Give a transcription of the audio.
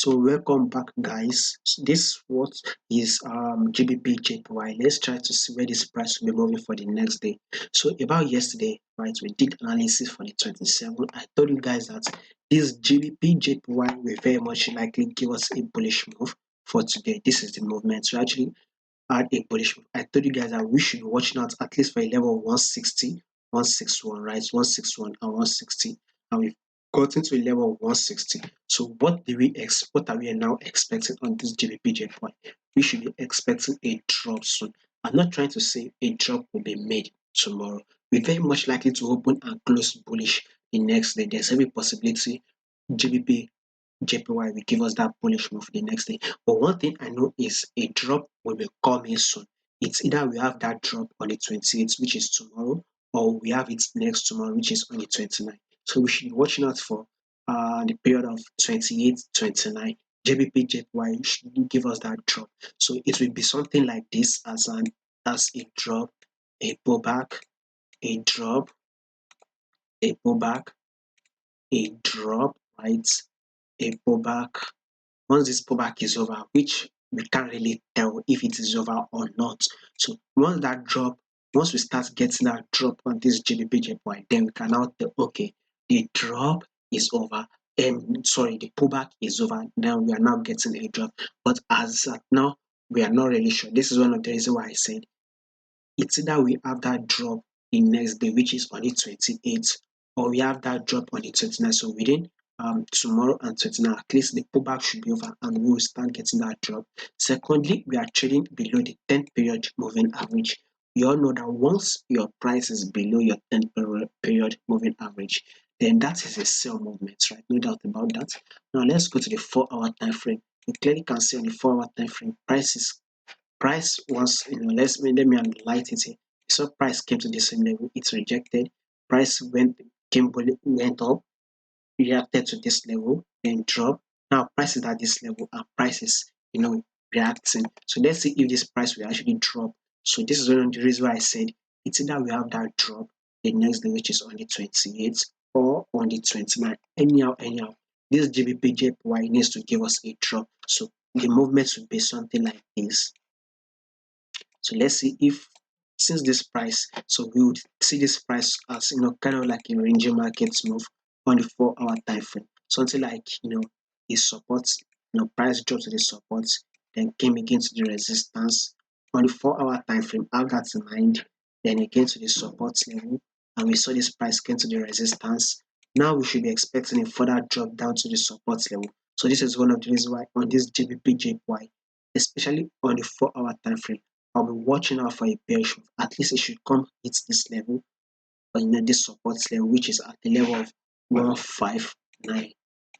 So welcome back, guys. This what is GBPJPY. Let's try to see where this price will be moving for the next day. So about yesterday, right, we did analysis for the 27th. I told you guys that this GBPJPY will very much likely give us a bullish move for today. This is the movement. So actually had a bullish move. I told you guys that we should be watching out at least for a level of 160, 161, right? 161 and 160. And we've gotten to a level of 160. So what are we now expecting on this GBPJPY? We should be expecting a drop soon. I'm not trying to say a drop will be made tomorrow. We're very much likely to open and close bullish the next day. There's every possibility GBP JPY will give us that bullish move the next day. But one thing I know is a drop will be coming soon. It's either we have that drop on the 28th, which is tomorrow, or we have it next tomorrow, which is on the 29th. So we should be watching out for the period of 28, 29. JBP JPY should give us that drop. So it will be something like this as a drop, a pullback, a drop, a pullback, a drop, right? A pullback. Once this pullback is over, which we can't really tell if it is over or not. So once we start getting that drop on this GBPJPY, then we can now tell, okay, the drop is over. The pullback is over. Now we are now getting a drop. But as at now, we are not really sure. This is one of the reasons why I said it's either we have that drop the next day, which is on the 28th, or we have that drop on the 29th. So within tomorrow and 29th, at least the pullback should be over and we will start getting that drop. Secondly, we are trading below the 10 period moving average. We all know that once your price is below your 10 period moving average, then that is a sell movement, right? No doubt about that. Now let's go to the 4-hour time frame. You clearly can see on the 4-hour time frame, price was, let me highlight it here. So price came to the same level, it's rejected. Price went up, reacted to this level, then dropped. Now price is at this level and price is, reacting. So let's see if this price will actually drop. So this is one of the reasons why I said it's either we have that drop the next day, which is on the 28th, or on the 29th. Anyhow, this GBPJPY needs to give us a drop. So the movement should be something like this. So let's see if since this price, so we would see this price as kind of like a ranging market move on the 4-hour time frame. Something like it supports, price drops to the support, then came again to the resistance on the 4-hour time frame. Have that in mind, then again to the support level, and we saw this price came to the resistance. Now we should be expecting a further drop down to the support level. So this is one of the reasons why on this GBPJPY, especially on the 4-hour time frame, I'll be watching out for a bearish move. At least it should come hit this level, or this support level, which is at the level of 159.